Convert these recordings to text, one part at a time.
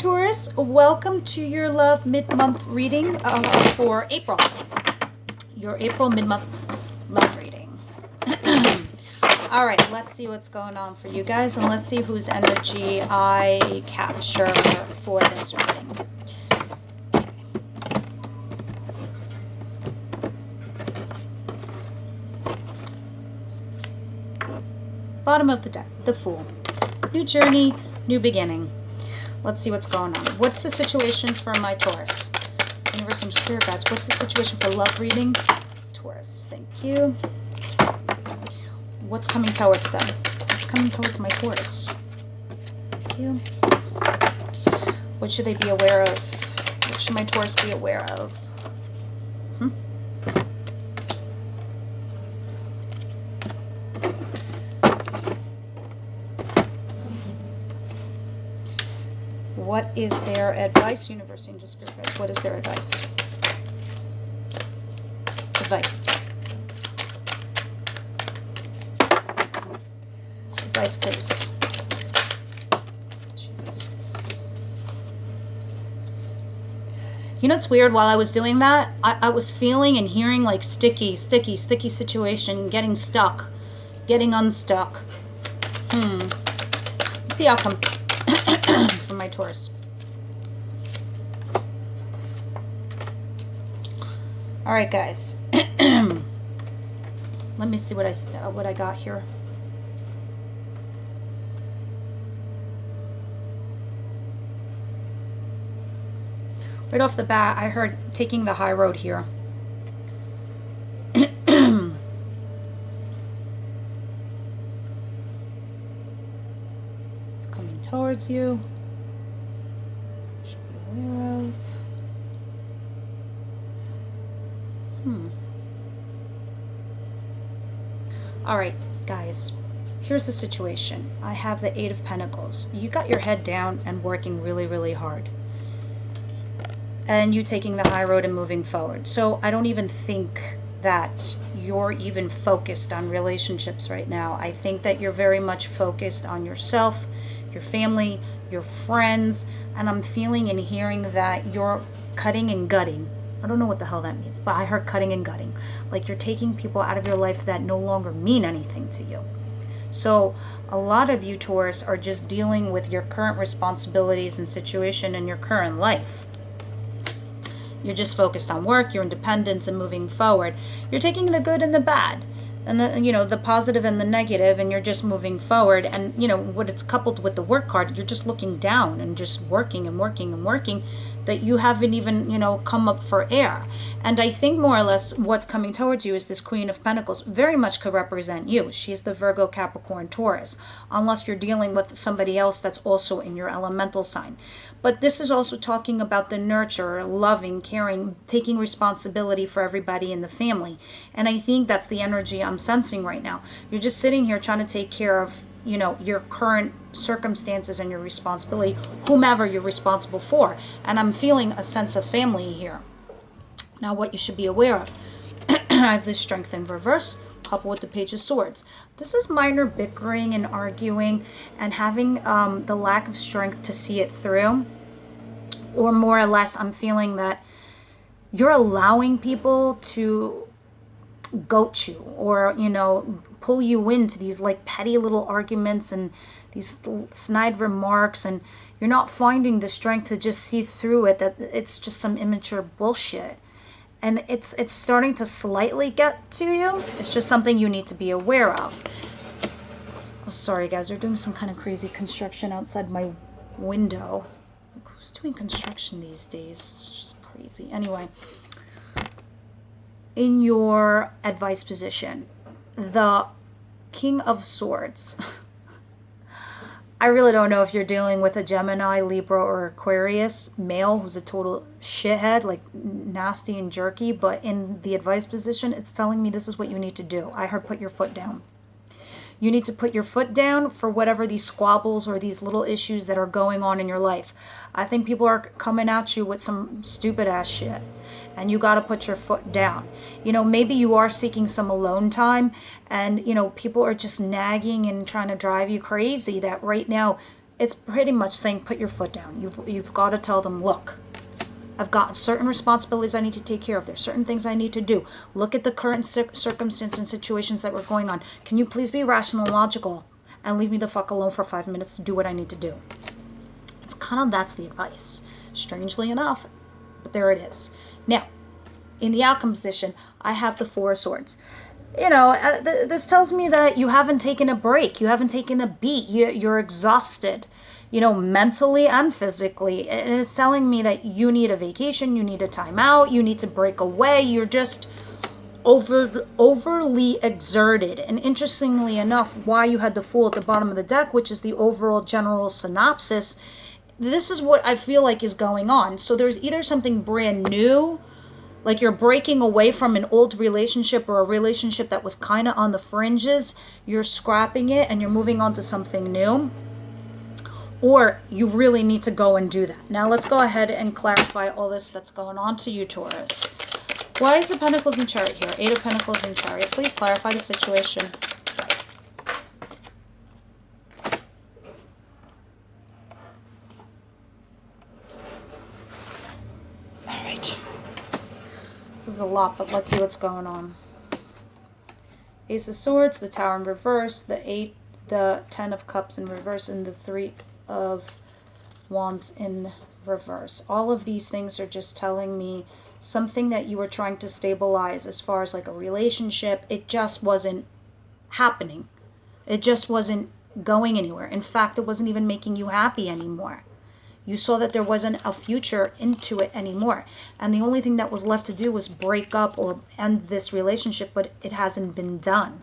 Taurus, welcome to your love mid-month reading for April. Your April mid-month love reading. All right, let's see what's going on for you guys, and let's see whose energy I capture for this reading. Bottom of the deck, the Fool. New journey, new beginning. Let's see what's going on. What's the situation for my Taurus? Universe and Spirit Guides, what's the situation for love reading? Taurus, thank you. What's coming towards them? What's coming towards my Taurus? Thank you. What should they be aware of? What should my Taurus be aware of? What is their advice? Universe, Angel, Spirit Guides, what is their advice? Advice. Advice, please. Jesus. You know, it's weird. While I was doing that, I was feeling and hearing like sticky situation, getting stuck, getting unstuck. What's the outcome for my Taurus? All right, guys. Let me see what I got here. Right off the bat, I heard taking the high road here. It's coming towards you. Should be aware of. All right, guys. Here's the situation. I have the Eight of Pentacles. You got your head down and working really, really hard. And you taking the high road and moving forward. So I don't even think that you're even focused on relationships right now. I think that you're very much focused on yourself, your family, your friends, and I'm feeling and hearing that you're cutting and gutting. I don't know what the hell that means, but I heard cutting and gutting. Like you're taking people out of your life that no longer mean anything to you. So a lot of you, Taurus, are just dealing with your current responsibilities and situation in your current life. You're just focused on work, your independence, and moving forward. You're taking the good and the bad, and the positive and the negative, and you're just moving forward. And what it's coupled with the work card, you're just looking down and just working and working and working, that you haven't even come up for air. And I think more or less what's coming towards you is this Queen of Pentacles. Very much could represent you. She's the Virgo, Capricorn, Taurus, unless you're dealing with somebody else that's also in your elemental sign. But this is also talking about the nurture, loving, caring, taking responsibility for everybody in the family. And I think that's the energy I'm sensing right now. You're just sitting here trying to take care of, your current circumstances and your responsibility, whomever you're responsible for. And I'm feeling a sense of family here. Now, what you should be aware of. I have the Strength in reverse, coupled with the Page of Swords. This is minor bickering and arguing and having the lack of strength to see it through. Or more or less, I'm feeling that you're allowing people to goat you or, pull you into these like petty little arguments and these snide remarks, and you're not finding the strength to just see through it, that it's just some immature bullshit. And it's starting to slightly get to you. It's just something you need to be aware of. Oh, sorry guys, they're doing some kind of crazy construction outside my window. Like, who's doing construction these days? It's just crazy. Anyway, in your advice position, the King of Swords. I really don't know if you're dealing with a Gemini, Libra, or Aquarius male who's a total shithead, like nasty and jerky, but in the advice position, it's telling me this is what you need to do. I heard put your foot down. You need to put your foot down for whatever these squabbles or these little issues that are going on in your life. I think people are coming at you with some stupid ass shit, and you got to put your foot down. Maybe you are seeking some alone time, and people are just nagging and trying to drive you crazy, that right now It's pretty much saying, put your foot down. You've got to tell them, look, I've got certain responsibilities I need to take care of. There's certain things I need to do. Look at the current circumstance and situations that were going on. Can you please be rational and logical and leave me the fuck alone for 5 minutes to do what I need to do? It's kind of, that's the advice. Strangely enough, but there it is. Now, in the outcome position, I have the Four of Swords. You know, this tells me that you haven't taken a break. You haven't taken a beat. You're exhausted, you know, mentally and physically. And it's telling me that you need a vacation. You need a time out. You need to break away. You're just overly exerted. And interestingly enough, why you had the Fool at the bottom of the deck, which is the overall general synopsis, this is what I feel like is going on. So there's either something brand new, like you're breaking away from an old relationship or a relationship that was kind of on the fringes. You're scrapping it and you're moving on to something new. Or you really need to go and do that. Now let's go ahead and clarify all this that's going on to you, Taurus. Why is the Pentacles and Chariot here? Eight of Pentacles and Chariot. Please clarify the situation. All right. This is a lot, but let's see what's going on. Ace of Swords, the Tower in reverse, the 10 of Cups in reverse, and the 3 of Wands in reverse. All of these things are just telling me something that you were trying to stabilize as far as like a relationship. It just wasn't happening. It just wasn't going anywhere. In fact, it wasn't even making you happy anymore. You saw that there wasn't a future into it anymore. And the only thing that was left to do was break up or end this relationship, but it hasn't been done.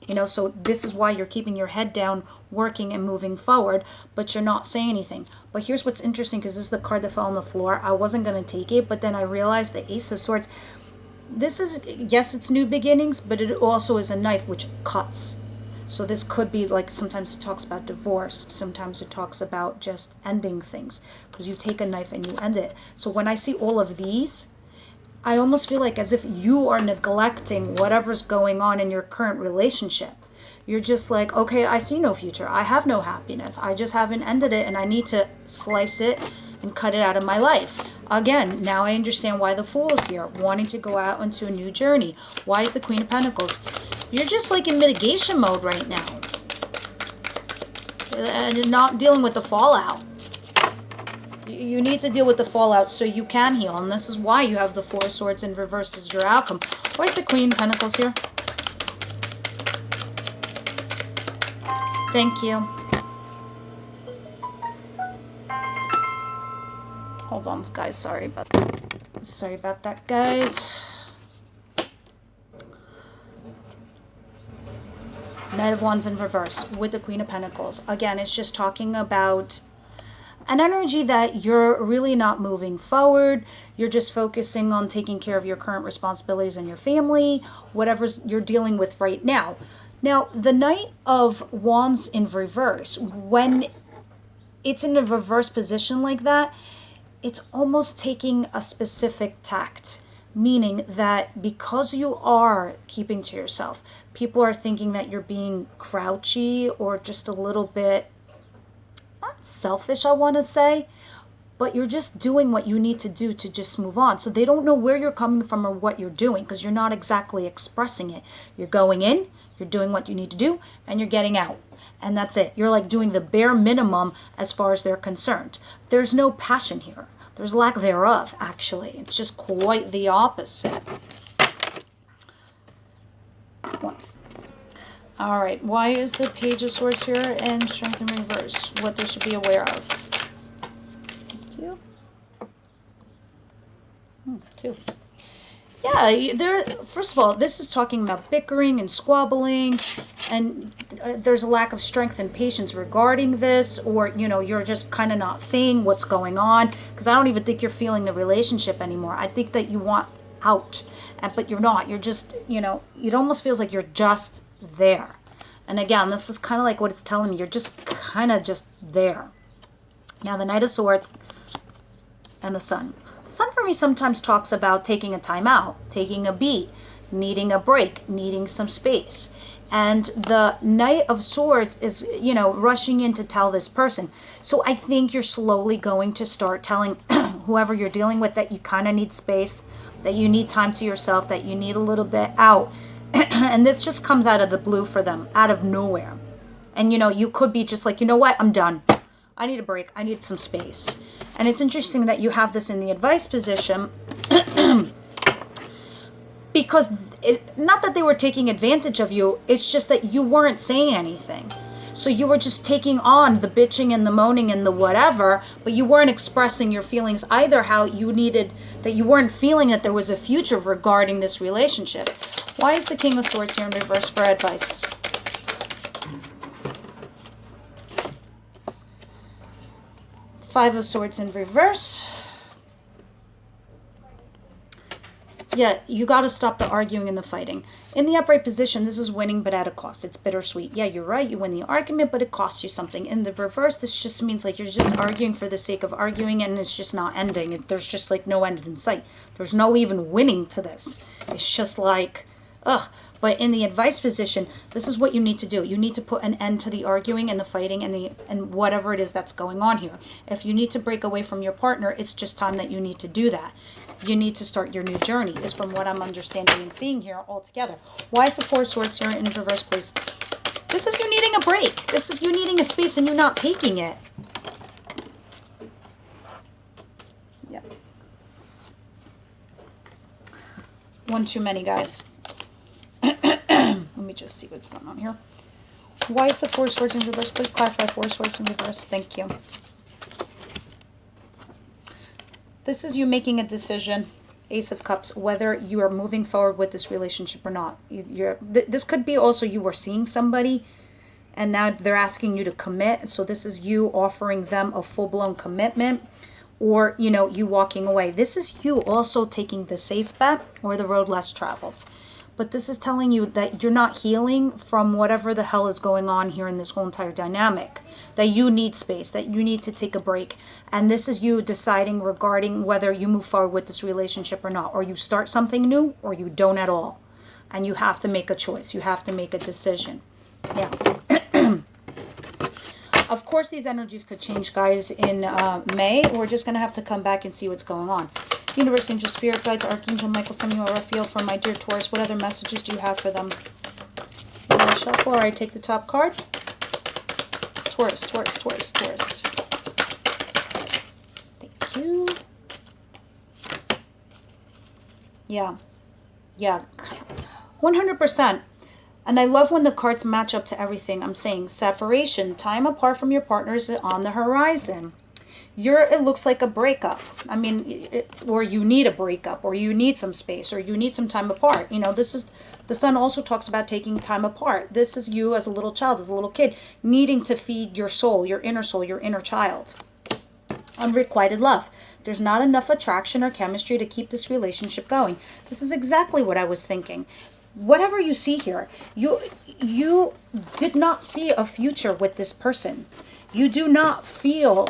You know, so this is why you're keeping your head down, working and moving forward, but you're not saying anything. But here's what's interesting, because this is the card that fell on the floor. I wasn't going to take it, but then I realized the Ace of Swords. This is, yes, it's new beginnings, but it also is a knife which cuts. So this could be like, sometimes it talks about divorce. Sometimes it talks about just ending things, because you take a knife and you end it. So when I see all of these, I almost feel like as if you are neglecting whatever's going on in your current relationship. You're just like, okay, I see no future. I have no happiness. I just haven't ended it, and I need to slice it and cut it out of my life. Again, now I understand why the Fool is here, wanting to go out into a new journey. Why is the Queen of Pentacles? You're just like in mitigation mode right now. And not dealing with the fallout. You need to deal with the fallout so you can heal. And this is why you have the Four of Swords in reverse as your outcome. Why is the Queen of Pentacles here? Thank you. Hold on, guys. Sorry about that, guys. Knight of Wands in reverse with the Queen of Pentacles. Again, it's just talking about an energy that you're really not moving forward. You're just focusing on taking care of your current responsibilities and your family, whatever you're dealing with right now. Now, the Knight of Wands in reverse, when it's in a reverse position like that, it's almost taking a specific tact. Meaning that because you are keeping to yourself, people are thinking that you're being grouchy or just a little bit, not selfish, I want to say, but you're just doing what you need to do to just move on. So they don't know where you're coming from or what you're doing, because you're not exactly expressing it. You're going in, you're doing what you need to do, and you're getting out. And that's it. You're like doing the bare minimum as far as they're concerned. There's no passion here. There's lack thereof, actually. It's just quite the opposite. All right, why is the Page of Swords here and Strength in reverse? What they should be aware of. Two. Two. Yeah, first of all, this is talking about bickering and squabbling, and there's a lack of strength and patience regarding this, or, you know, you're just kind of not seeing what's going on, because I don't even think you're feeling the relationship anymore. I think that you want out, but you're not. You're just, you know, it almost feels like you're just there. And again, this is kind of like what it's telling me. You're just kind of just there. Now, the Knight of Swords and the Sun. The Sun for me sometimes talks about taking a time out, taking a beat, needing a break, needing some space. And the Knight of Swords is, you know, rushing in to tell this person. So I think you're slowly going to start telling whoever you're dealing with that you kind of need space, that you need time to yourself, that you need a little bit out. And this just comes out of the blue for them, out of nowhere. And, you know, you could be just like, you know what, I'm done. I need a break. I need some space. And it's interesting that you have this in the advice position because not that they were taking advantage of you, it's just that you weren't saying anything. So you were just taking on the bitching and the moaning and the whatever, but you weren't expressing your feelings either, how you needed, that you weren't feeling that there was a future regarding this relationship. Why is the King of Swords here in reverse for advice? Five of Swords in reverse. Yeah, you got to stop the arguing and the fighting. In the upright position, this is winning, but at a cost. It's bittersweet. Yeah, you're right. You win the argument, but it costs you something. In the reverse, this just means like you're just arguing for the sake of arguing, and it's just not ending. There's just like no end in sight. There's no even winning to this. It's just like, ugh. But in the advice position, this is what you need to do. You need to put an end to the arguing and the fighting and whatever it is that's going on here. If you need to break away from your partner, it's just time that you need to do that. You need to start your new journey, is from what I'm understanding and seeing here altogether. Why is the Four of Swords here in reverse, please? This is you needing a break. This is you needing a space and you not taking it. Yeah. One too many, guys. Let me just see what's going on here. Why is the Four of Swords in reverse? Please clarify Four of Swords in reverse. Thank you. This is you making a decision, Ace of Cups, whether you are moving forward with this relationship or not. This could be also you were seeing somebody and now they're asking you to commit. So this is you offering them a full-blown commitment, or, you know, you walking away. This is you also taking the safe bet or the road less traveled. But this is telling you that you're not healing from whatever the hell is going on here in this whole entire dynamic. That you need space, that you need to take a break. And this is you deciding regarding whether you move forward with this relationship or not. Or you start something new, or you don't at all. And you have to make a choice. You have to make a decision. Yeah. Of course, these energies could change, guys, in May. We're just going to have to come back and see what's going on. Universe, Angel, Spirit Guides, Archangel Michael, Samuel, Raphael, for my dear Taurus, what other messages do you have for them? I shuffle, or I take the top card. Taurus, Taurus, Taurus, Taurus. Thank you. Yeah. Yeah. 100%. And I love when the cards match up to everything. I'm saying separation, time apart from your partner is on the horizon. It looks like a breakup. I mean, or you need a breakup, or you need some space, or you need some time apart. You know, this is, the Sun also talks about taking time apart. This is you as a little child, as a little kid, needing to feed your soul, your inner child. Unrequited love. There's not enough attraction or chemistry to keep this relationship going. This is exactly what I was thinking. Whatever you see here, you did not see a future with this person. You do not feel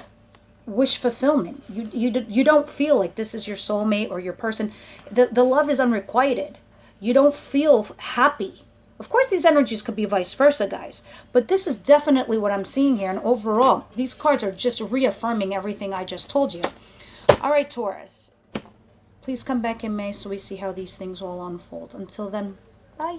wish fulfillment. You don't feel like this is your soulmate or your person. The love is unrequited. You don't feel happy. Of course, these energies could be vice versa, guys. But this is definitely what I'm seeing here. And overall, these cards are just reaffirming everything I just told you. All right, Taurus. Please come back in May so we see how these things all unfold. Until then, bye.